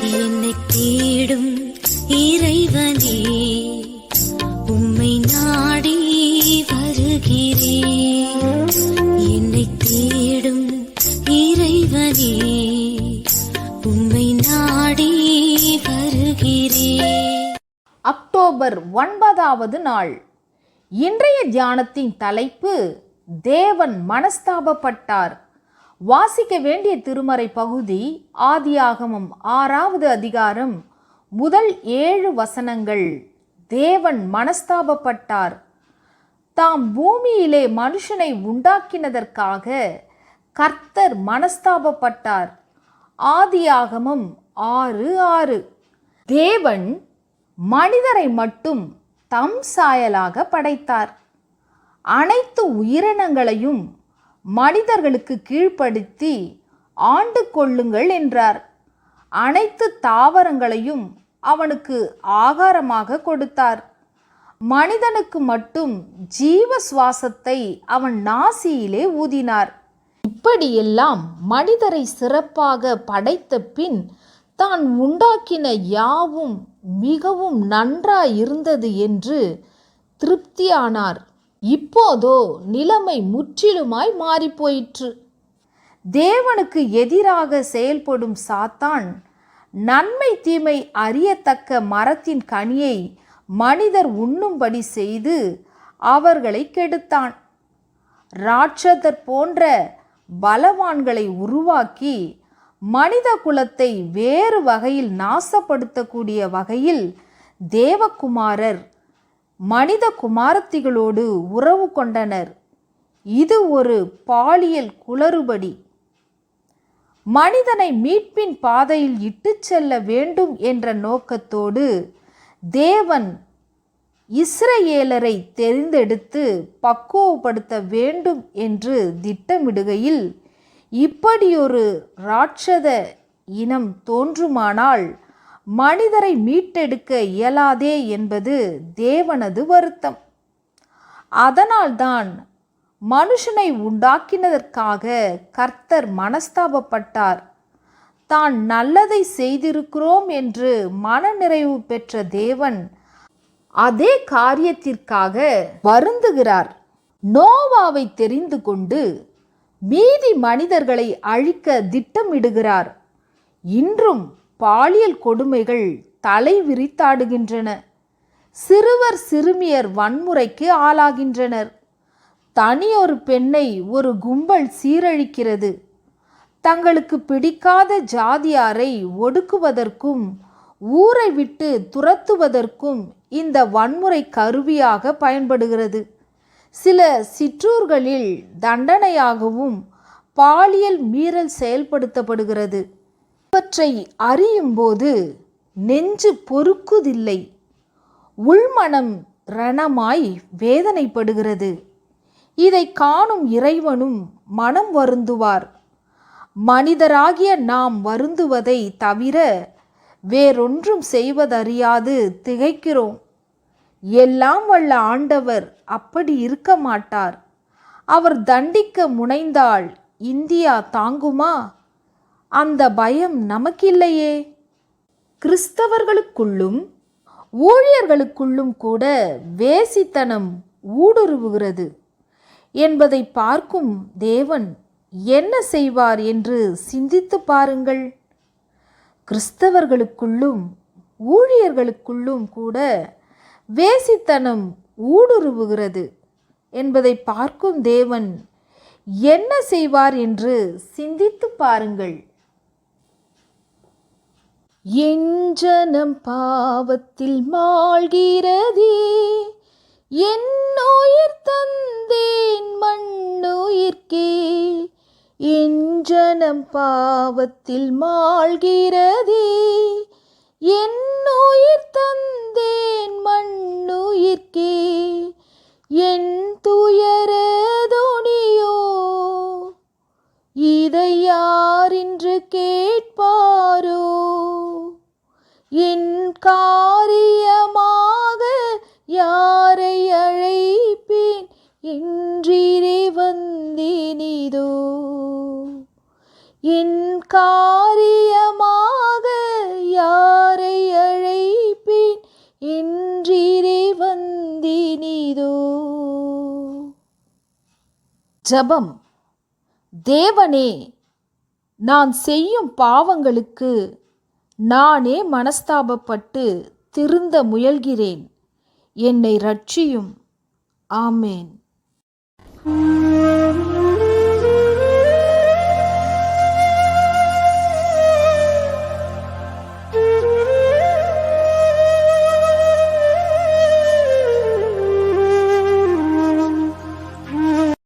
என்னை தேடும் இறைவனே, உம்மை நாடி வருகிறேன். என்னை தேடும் இறைவனே, உம்மை நாடி வருகிறேன். அக்டோபர் 9வது நாள். இன்றைய தியானத்தின் தலைப்பு தேவன் மனஸ்தாபப்பட்டார். வாசிக்க வேண்டிய திருமறை பகுதி ஆதியாகமம் 6வது அதிகாரம் முதல் 7 வசனங்கள். தேவன் மனஸ்தாபப்பட்டார். தாம் பூமியிலே மனுஷனை உண்டாக்கினதற்காக கர்த்தர் மனஸ்தாபப்பட்டார். ஆதியாகமம் 6:6. தேவன் மனிதரை மட்டும் தம் சாயலாக படைத்தார். அனைத்து உயிரினங்களையும் மனிதர்களுக்கு கீழ்ப்படுத்தி ஆண்டு கொள்ளுங்கள் என்றார். அனைத்து தாவரங்களையும் அவனுக்கு ஆகாரமாக கொடுத்தார். மனிதனுக்கு மட்டும் ஜீவ சுவாசத்தை அவன் நாசியிலே ஊதினார். இப்படியெல்லாம் மனிதரை சிறப்பாக படைத்த பின் தான் உண்டாக்கின யாவும் மிகவும் நன்றாயிருந்தது என்று திருப்தியானார். இப்போதோ நிலைமை முற்றிலுமாய் மாறிப்போயிற்று. தேவனுக்கு எதிராக செயல்படும் சாத்தான் நன்மை தீமை அறியத்தக்க மரத்தின் கனியை மனிதர் உண்ணும்படி செய்து அவர்களை கெடுத்தான். ராட்சதர் போன்ற பலவான்களை உருவாக்கி மனித குலத்தை வேறு வகையில் நாசப்படுத்தக்கூடிய வகையில் தேவகுமாரர் மனித குமாரத்திகளோடு உறவு கொண்டனர். இது ஒரு பாலியல் குளறுபடி. மனிதனை மீட்பின் பாதையில் இட்டு செல்ல வேண்டும் என்ற நோக்கத்தோடு தேவன் இஸ்ரவேலரை தெரிந்தெடுத்து பக்குவப்படுத்த வேண்டும் என்று திட்டமிடுகையில் இப்படியொரு ராட்சத இனம் தோன்றுமானால் மனிதரை மீட்டெடுக்க இயலாதே என்பது தேவனது வருத்தம். அதனால்தான் மனுஷனை உண்டாக்கினதற்காக கர்த்தர் மனஸ்தாபப்பட்டார். தான் நல்லதை செய்திருக்கிறோம் என்று மனநிறைவு பெற்ற தேவன் அதே காரியத்திற்காக வருந்துகிறார். நோவாவை தெரிந்து கொண்டு மீதி மனிதர்களை அழிக்க திட்டமிடுகிறார். இன்றும் பாலியல் கொடுமைகள் தலை விரித்தாடுகின்றன. சிறுவர் சிறுமியர் வன்முறைக்கு ஆளாகின்றனர். தனியொரு பெண்ணை ஒரு கும்பல் சீரழிக்கிறது. தங்களுக்கு பிடிக்காத ஜாதியாரை ஒடுக்குவதற்கும் ஊரை விட்டு துரத்துவதற்கும் இந்த வன்முறை கருவியாக பயன்படுகிறது. சில சிற்றூர்களில் தண்டனையாகவும் பாலியல் மீறல் செயல்படுத்தப்படுகிறது. இவற்றை அறியும்போது நெஞ்சு பொறுக்குதில்லை. உள்மனம் ரணமாய் வேதனைப்படுகிறது. இதை காணும் இறைவனும் மனம் வருந்துவார். மனிதராகிய நாம் வருந்துவதை தவிர வேறொன்றும் செய்வதறியாது திகைக்கிறோம். எல்லாம் வல்ல ஆண்டவர் அப்படி இருக்க மாட்டார். அவர் தண்டிக்க முனைந்தால் இந்தியா தாங்குமா? அந்த பயம் நமக்கில்லையே. கிறிஸ்தவர்களுக்குள்ளும் ஊழியர்களுக்குள்ளும் கூட வேசித்தனம் ஊடுருவுகிறது என்பதை பார்க்கும் தேவன் என்ன செய்வார் என்று சிந்தித்து பாருங்கள். கிறிஸ்தவர்களுக்குள்ளும் ஊழியர்களுக்குள்ளும் கூட வேசித்தனம் ஊடுருவுகிறது என்பதை பார்க்கும் தேவன் என்ன செய்வார் என்று சிந்தித்து பாருங்கள். என் ஜனம் பாவத்தில் மாழ்கிறதே, என் உயிர் தந்தேன் மண்ணுயிர்க்கே. என் ஜனம் பாவத்தில் மாழ்கிறதே, என் உயிர் தந்தேன் மண்ணுயிர்க்கே. என் துயரதோனியோ இதை யார் இன்று கேட்பாரோ? என் காரியமாக யாரை அழைப்பேன் என்றிரே வந்தேனிதோ. என் காரியமாக ஜெபம். தேவனே, நான் செய்யும் பாவங்களுக்கு நானே மனஸ்தாபப்பட்டு திருந்த முயல்கிறேன். என்னை இரட்சியும். ஆமேன்.